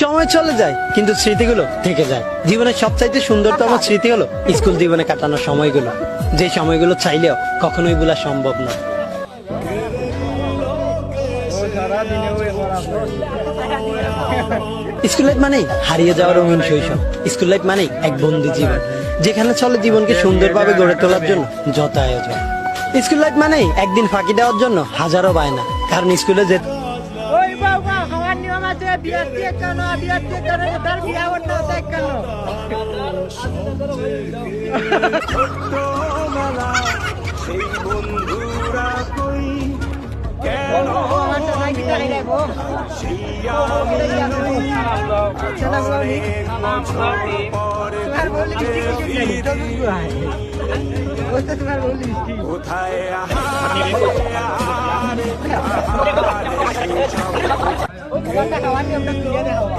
সময় চলে যায় কিন্তু স্মৃতিগুলো থেকে যায়। জীবনের সবচাইতে সুন্দরতম স্মৃতি হলো স্কুল জীবনে কাটানোর সময়গুলো, যে সময়গুলো চাইলেও কখনোই ভোলা সম্ভব না। স্কুল লাইফ মানেই হারিয়ে যাওয়ার রঙিন শৈশব। স্কুল লাইফ মানেই এক বন্দি জীবন, যেখানে চলে জীবনকে সুন্দরভাবে গড়ে তোলার জন্য যত আয়োজন। স্কুল লাইফ মানেই একদিন ফাঁকি দেওয়ার জন্য হাজারো বায়না, কারণ স্কুলে যে কোথায়